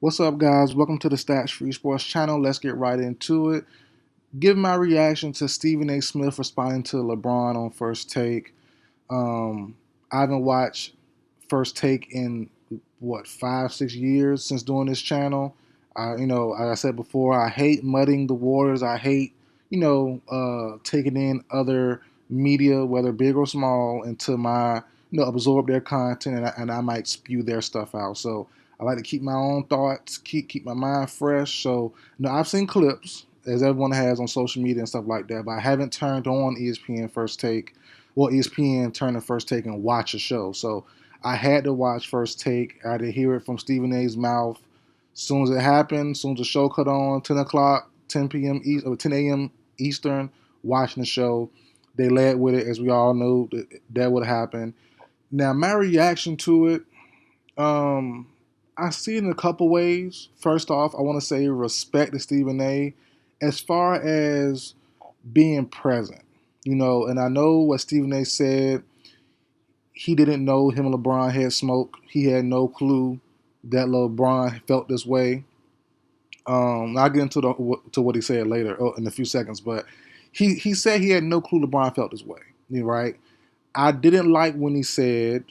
What's up, guys? Welcome to the Stats Free Sports channel. Let's get right into it. Give my reaction to Stephen A. Smith responding to LeBron on First Take. I haven't watched First Take in what 5, 6 years since doing this channel. Like I said before, I hate muddying the waters. I hate, taking in other media, whether big or small, into my, absorb their content, and I might spew their stuff out. So I like to keep my own thoughts, keep my mind fresh. So, I've seen clips, as everyone has on social media and stuff like that, but I haven't turned on ESPN First Take, well, ESPN turned to First Take and watch a show. So I had to watch First Take. I had to hear it from Stephen A's mouth. As soon as it happened, as soon as the show cut on, 10 o'clock, 10 p.m. East, or 10 a.m. Eastern, watching the show. They led with it, as we all knew that would happen. Now, my reaction to it, I see it in a couple ways. First off, I want to say respect to Stephen A. as far as being present. And I know what Stephen A. said. He didn't know him and LeBron had smoke. He had no clue that LeBron felt this way. I'll get into what he said later in a few seconds, but he said he had no clue LeBron felt this way. Right? I didn't like when he said,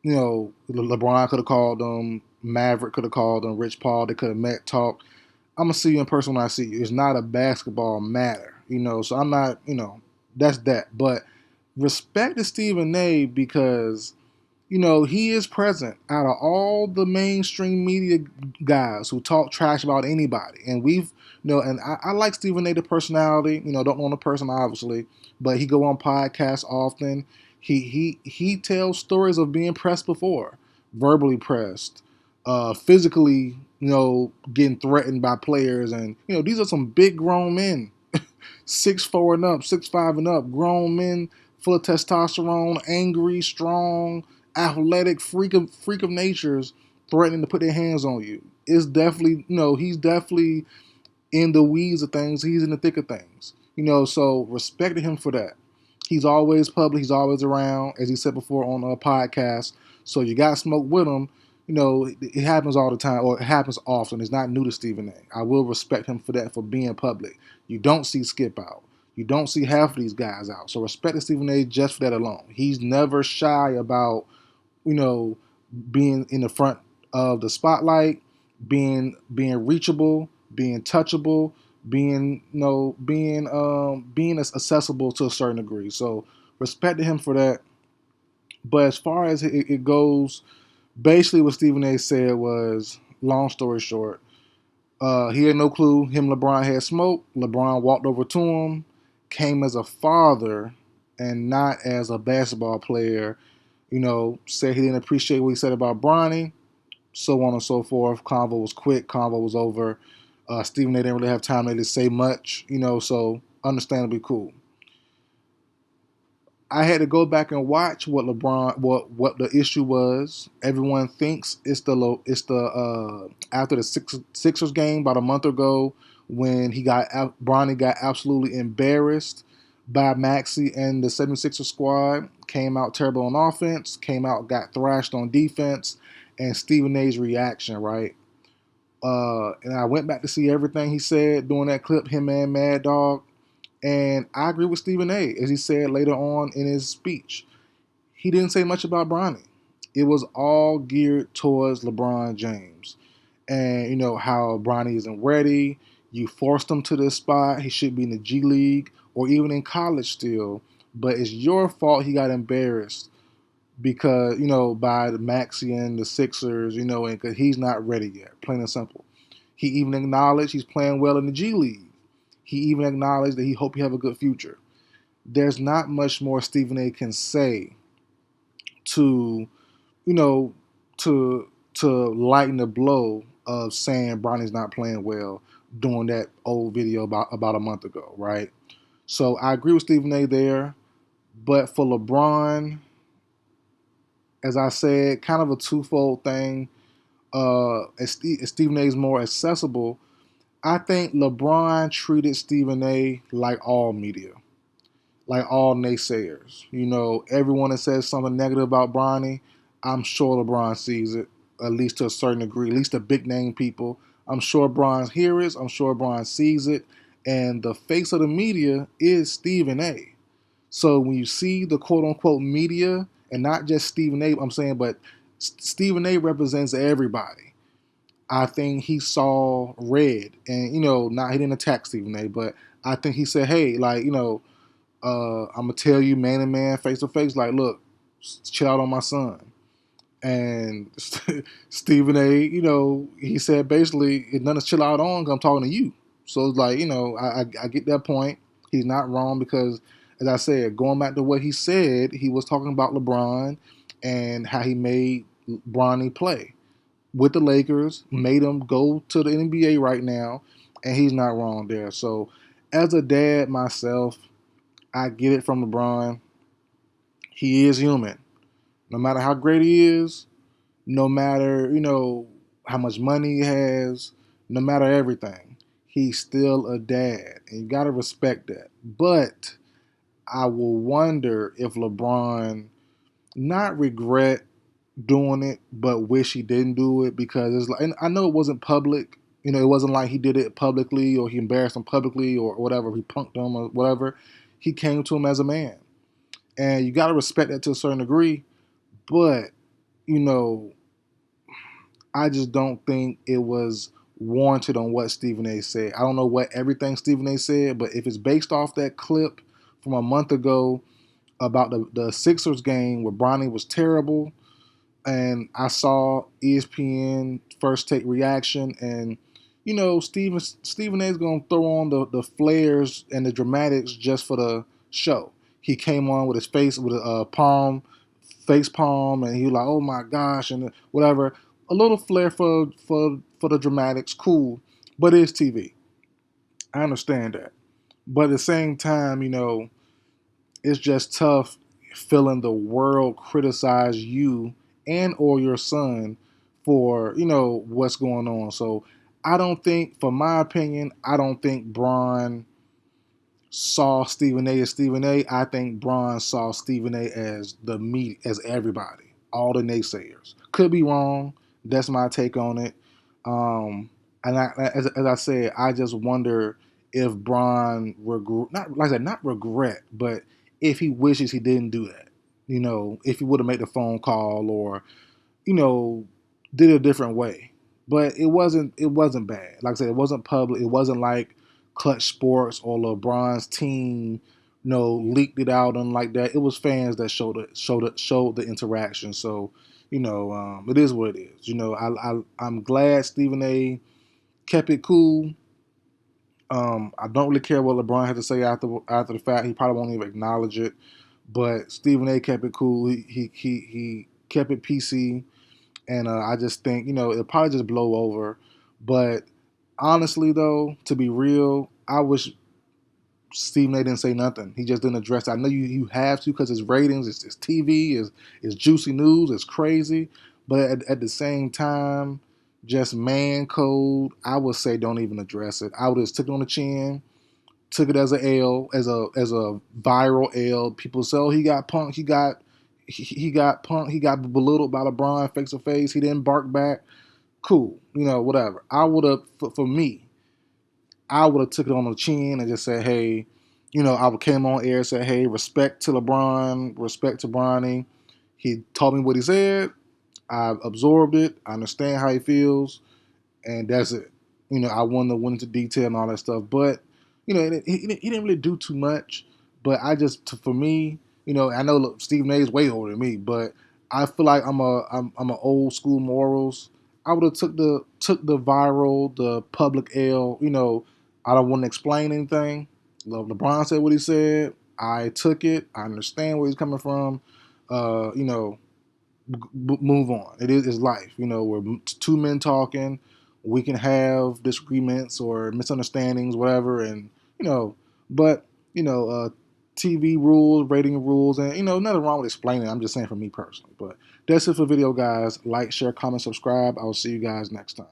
LeBron could have called him, Maverick could have called him, Rich Paul, they could have met, talked. I'm gonna see you in person when I see you. It's not a basketball matter, so I'm not, that's that. But respect to Stephen A. because he is present out of all the mainstream media guys who talk trash about anybody. And and I like Stephen A. the personality, don't know the person obviously, but he go on podcasts often. He tells stories of being pressed before, verbally pressed, physically, getting threatened by players. And, these are some big grown men, 6'4" and up, 6'5" and up, grown men full of testosterone, angry, strong, athletic, freak of natures, threatening to put their hands on you. It's definitely, he's definitely in the weeds of things. He's in the thick of things. So respect to him for that. He's always public. He's always around, as he said before on a podcast. So you got smoke with him. It happens all the time, or it happens often. It's not new to Stephen A. I will respect him for that, for being public. You don't see Skip out. You don't see half of these guys out. So respect to Stephen A. just for that alone. He's never shy about, being in the front of the spotlight, being reachable, being touchable, being accessible to a certain degree. So respect to him for that. But as far as it goes, basically what Stephen A. said was, long story short, he had no clue him and LeBron had smoke. LeBron walked over to him, came as a father and not as a basketball player. Said he didn't appreciate what he said about Bronny, so on and so forth. Convo was quick. Convo was over. Stephen A. didn't really have time to say much, so understandably cool. I had to go back and watch what the issue was. Everyone thinks it's the after the Sixers game about a month ago when Bronny got absolutely embarrassed by Maxey and the 76ers squad. Came out terrible on offense, came out, got thrashed on defense, and Stephen A's reaction, right? And I went back to see everything he said during that clip, him and Mad Dog. And I agree with Stephen A. As he said later on in his speech. He didn't say much about Bronny. It was all geared towards LeBron James. And, how Bronny isn't ready. You forced him to this spot. He should be in the G League or even in college still. But it's your fault he got embarrassed because, by the Maxey and the Sixers, and because he's not ready yet, plain and simple. He even acknowledged he's playing well in the G League. He even acknowledged that he hoped he have a good future. There's not much more Stephen A. can say to, you know, to lighten the blow of saying Bronny's not playing well doing that old video about a month ago, right? So I agree with Stephen A. there. But for LeBron, as I said, kind of a twofold thing. As Stephen A. is more accessible, I think LeBron treated Stephen A. like all media, like all naysayers. Everyone that says something negative about Bronny, I'm sure LeBron sees it. at least to a certain degree, at least the big name people. I'm sure Bron hears it. I'm sure Bron sees it. And the face of the media is Stephen A. So when you see the quote unquote media, and not just Stephen A, I'm saying, but Stephen A represents everybody. I think he saw red, and not he didn't attack Stephen A, but I think he said, "Hey, like I'm gonna tell you, man to man, face to face, like, look, chill out on my son." And Stephen A, he said basically, it's nothing to chill out on 'cause I'm talking to you. So it's like, I get that point. He's not wrong because, as I said, going back to what he said, he was talking about LeBron and how he made Bronny play with the Lakers, made him go to the NBA right now, and he's not wrong there. So, as a dad myself, I get it from LeBron. He is human. No matter how great he is, no matter, how much money he has, no matter everything, he's still a dad. And you got to respect that. But I will wonder if LeBron not regret doing it, but wish he didn't do it because it's like, and I know it wasn't public. It wasn't like he did it publicly or he embarrassed him publicly or whatever. He punked him or whatever. He came to him as a man. And you got to respect that to a certain degree. But, you know, I just don't think it was warranted on what Stephen A said. I don't know what everything Stephen A said, but if it's based off that clip from a month ago about the Sixers game where Bronny was terrible, and I saw ESPN first take reaction, and Stephen A is gonna throw on the flares and the dramatics just for the show. He came on with his face with a face palm, and he was like, "Oh my gosh," and whatever. A little flair for the dramatics, cool, but it's TV. I understand that, but at the same time, it's just tough feeling the world criticize you and or your son for what's going on. So I don't think, for my opinion, I don't think Bron saw Stephen A as Stephen A. I think Bron saw Stephen A as the media, as everybody, all the naysayers. Could be wrong. That's my take on it. And as I said, I just wonder if Bron not like I said, not regret, but if he wishes he didn't do that. If he would have made the phone call or you know, did it a different way. But it wasn't bad. Like I said, it wasn't public. It wasn't like Clutch Sports or LeBron's team, leaked it out and like that. It was fans that showed the interaction. So, it is what it is. I'm glad Stephen A kept it cool. I don't really care what LeBron had to say after the fact. He probably won't even acknowledge it. But Stephen A kept it cool. He kept it PC. And I just think, it'll probably just blow over. But honestly, though, to be real, I wish Stephen A didn't say nothing. He just didn't address it. I know you have to because it's ratings, it's TV, it's juicy news, it's crazy. But at the same time, just man code, I would say don't even address it. I would just took it on the chin, took it as a L, as a viral L. People say, oh, he got punked, he got punked, he got belittled by LeBron face to face. He didn't bark back. Cool, whatever. I would have, for me, I would have took it on the chin and just said, hey, I would came on air and said, hey, respect to LeBron, respect to Bronny. He told me what he said. I absorbed it. I understand how he feels, and that's it. I wouldn't have went into detail and all that stuff, but he didn't really do too much. But for me, I know look, Stephen A is way older than me, but I feel like I'm a old school morals. I would have took the viral, the public L. I don't want to explain anything. LeBron said what he said. I took it. I understand where he's coming from. Move on. It is life. We're two men talking. We can have disagreements or misunderstandings, whatever, and but TV rules, rating rules, and nothing wrong with explaining. I'm just saying for me personally. But that's it for the video, guys. Like, share, comment, subscribe. I will see you guys next time.